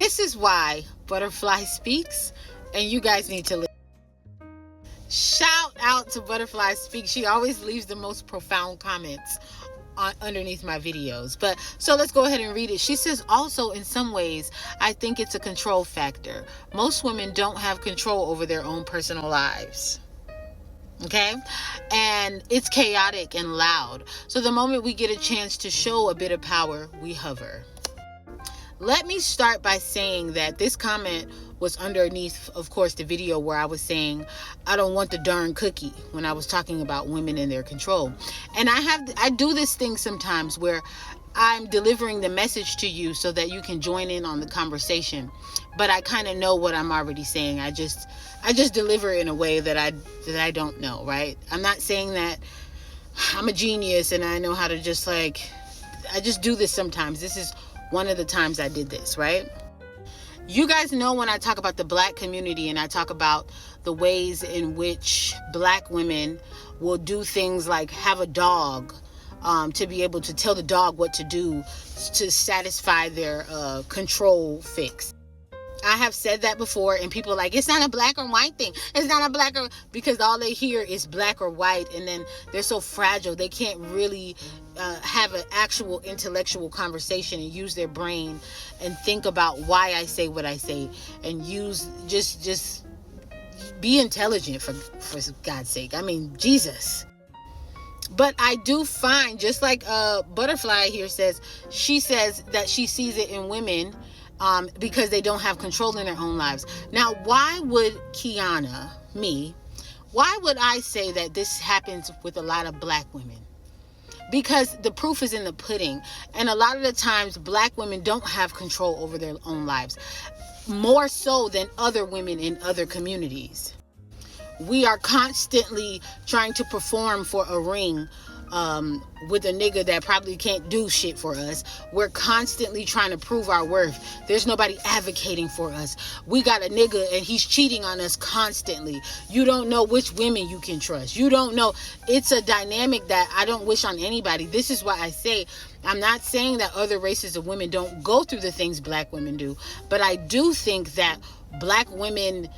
This is why Butterfly speaks, and you guys need to listen. Shout out to Butterfly Speaks. She always leaves the most profound comments underneath my videos. But so let's go ahead and read it. She says, also, in some ways, I think it's a control factor. Most women don't have control over their own personal lives. Okay? And it's chaotic and loud. So the moment we get a chance to show a bit of power, we hover. Let me start by saying that this comment was underneath, of course, the video where I was saying, I don't want the darn cookie, when I was talking about women and their control. And I do this thing sometimes where I'm delivering the message to you so that you can join in on the conversation. But I kind of know what I'm already saying. I just deliver it in a way that I don't know, right? I'm not saying that I'm a genius and I know how to just I just do this sometimes. This is one of the times I did this, right? You guys know when I talk about the black community and I talk about the ways in which black women will do things like have a dog to be able to tell the dog what to do to satisfy their control fix. I have said that before, and people are like, it's not a black or white thing. It's not a black or... Because all they hear is black or white, and then they're so fragile. They can't really have an actual intellectual conversation and use their brain and think about why I say what I say, and use... Just be intelligent, for God's sake. I mean, Jesus. But I do find, just like Butterfly here says, she says that she sees it in women because they don't have control in their own lives. Now, why would Kiana, me, why would I say that this happens with a lot of black women? Because the proof is in the pudding. And a lot of the times, black women don't have control over their own lives, more so than other women in other communities. We are constantly trying to perform for a ring with a nigga that probably can't do shit for us. We're constantly trying to prove our worth. There's nobody advocating for us. We got a nigga and he's cheating on us constantly. You don't know which women you can trust. You don't know. It's a dynamic that I don't wish on anybody. This is why I say, I'm not saying that other races of women don't go through the things black women do, but I do think that black women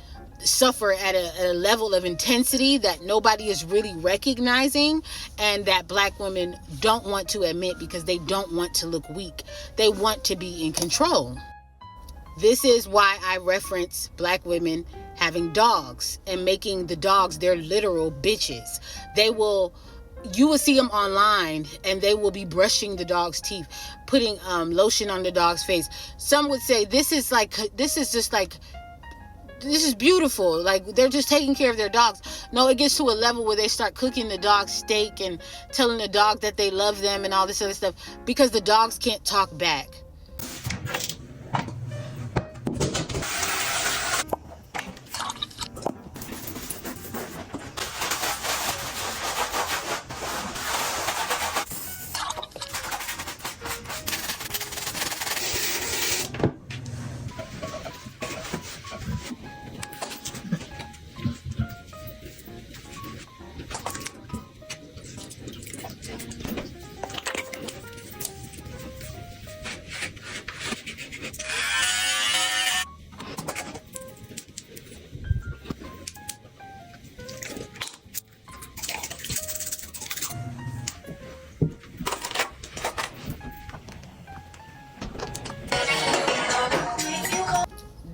suffer at a level of intensity that nobody is really recognizing, and that black women don't want to admit because they don't want to look weak. They want to be in control. This is why I reference black women having dogs and making the dogs their literal bitches. You will see them online and they will be brushing the dog's teeth, putting lotion on the dog's face. Some would say this is beautiful. Like, they're just taking care of their dogs. No, it gets to a level where they start cooking the dog steak and telling the dog that they love them and all this other stuff because the dogs can't talk back.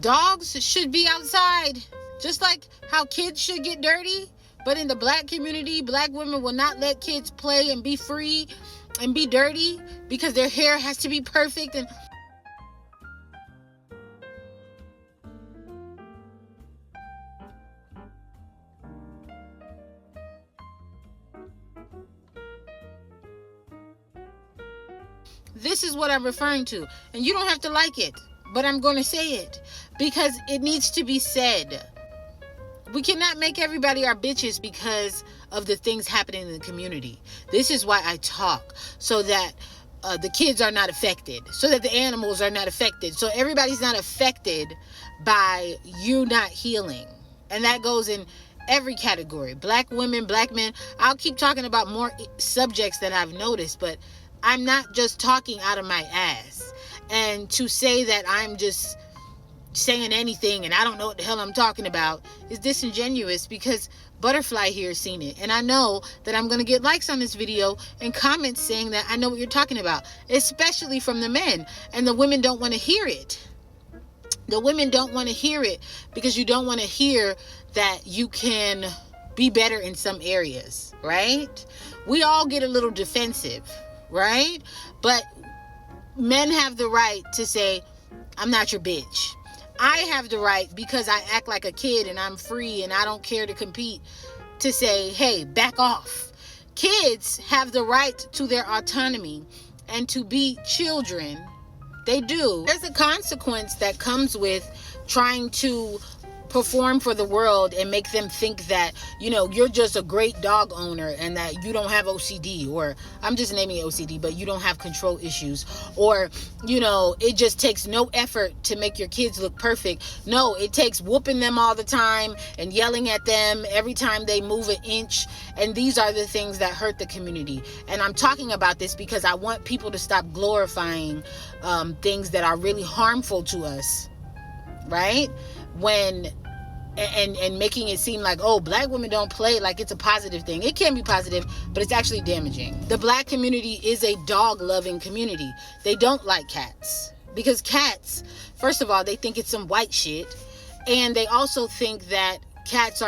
Dogs should be outside, just like how kids should get dirty. But in the black community, black women will not let kids play and be free and be dirty because their hair has to be perfect. And this is what I'm referring to. And you don't have to like it, but I'm going to say it because it needs to be said. We cannot make everybody our bitches because of the things happening in the community. This is why I talk, so that the kids are not affected, so that the animals are not affected, so everybody's not affected by you not healing. And that goes in every category. Black women, black men. I'll keep talking about more subjects that I've noticed, but I'm not just talking out of my ass. And to say that I'm just saying anything and I don't know what the hell I'm talking about is disingenuous, because Butterfly here has seen it. And I know that I'm going to get likes on this video and comments saying that I know what you're talking about, especially from the men. And the women don't want to hear it. The women don't want to hear it because you don't want to hear that you can be better in some areas, right? We all get a little defensive, right? But men have the right to say, I'm not your bitch. I have the right, because I act like a kid and I'm free and I don't care to compete, to say, hey, back off. Kids have the right to their autonomy and to be children. They do. There's a consequence that comes with trying to perform for the world and make them think that, you know, you're just a great dog owner and that you don't have OCD, or I'm just naming it OCD, but you don't have control issues, or, you know, it just takes no effort to make your kids look perfect. No, it takes whooping them all the time and yelling at them every time they move an inch. And these are the things that hurt the community. And I'm talking about this because I want people to stop glorifying things that are really harmful to us, right? And making it seem like, oh, black women don't play, like it's a positive thing. It can be positive, but it's actually damaging. The black community is a dog-loving community. They don't like cats. Because cats, first of all, they think it's some white shit. And they also think that cats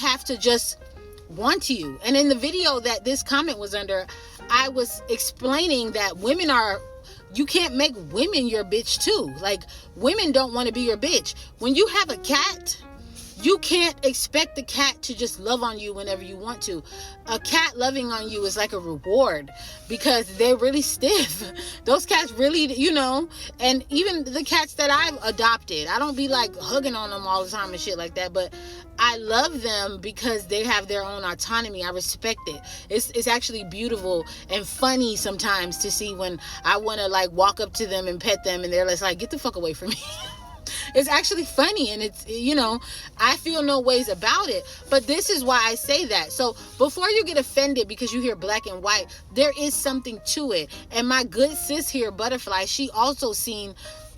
have to just want you. And in the video that this comment was under, I was explaining that you can't make women your bitch too. Like, women don't want to be your bitch. When you have a cat, you can't expect the cat to just love on you whenever you want to. A cat loving on you is like a reward, because they're really stiff. Those cats really, you know, and even the cats that I've adopted, I don't be like hugging on them all the time and shit like that, but I love them because they have their own autonomy. I respect it. It's actually beautiful and funny sometimes to see when I want to like walk up to them and pet them and they're just like, get the fuck away from me. It's actually funny, and it's, you know, I feel no ways about it. But this is why I say that. So before you get offended because you hear black and white, there is something to it. And my good sis here, Butterfly, she also seen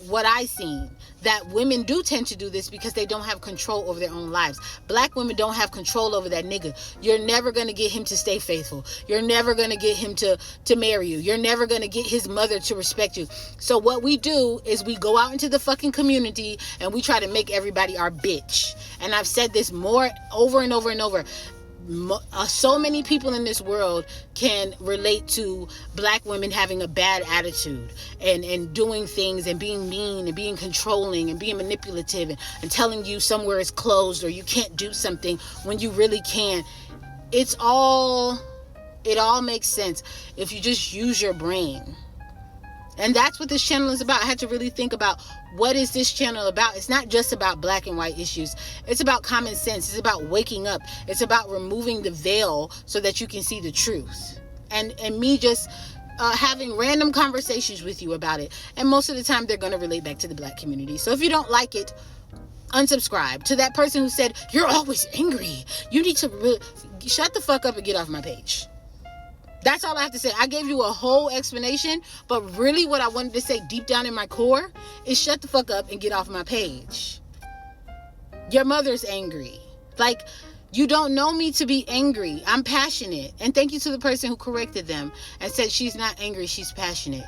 what I seen, that women do tend to do this because they don't have control over their own lives. Black women don't have control over that nigga. You're never going to get him to stay faithful. You're never going to get him to marry you. You're never going to get his mother to respect you. So what we do is we go out into the fucking community and we try to make everybody our bitch. And I've said this more over and over and over. So many people in this world can relate to black women having a bad attitude and doing things and being mean and being controlling and being manipulative and telling you somewhere is closed or you can't do something when you really can. It all makes sense if you just use your brain. And that's what this channel is about. I had to really think about, what is this channel about? It's not just about black and white issues. It's about common sense. It's about waking up. It's about removing the veil so that you can see the truth. And me just having random conversations with you about it. And most of the time, they're going to relate back to the black community. So if you don't like it, unsubscribe. To that person who said, you're always angry, you need to shut the fuck up and get off my page. That's all I have to say. I gave you a whole explanation, but really what I wanted to say deep down in my core is shut the fuck up and get off my page. Your mother's angry. Like, you don't know me to be angry. I'm passionate. And thank you to the person who corrected them and said she's not angry, she's passionate.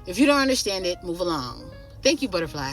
If you don't understand it, move along. Thank you, Butterfly.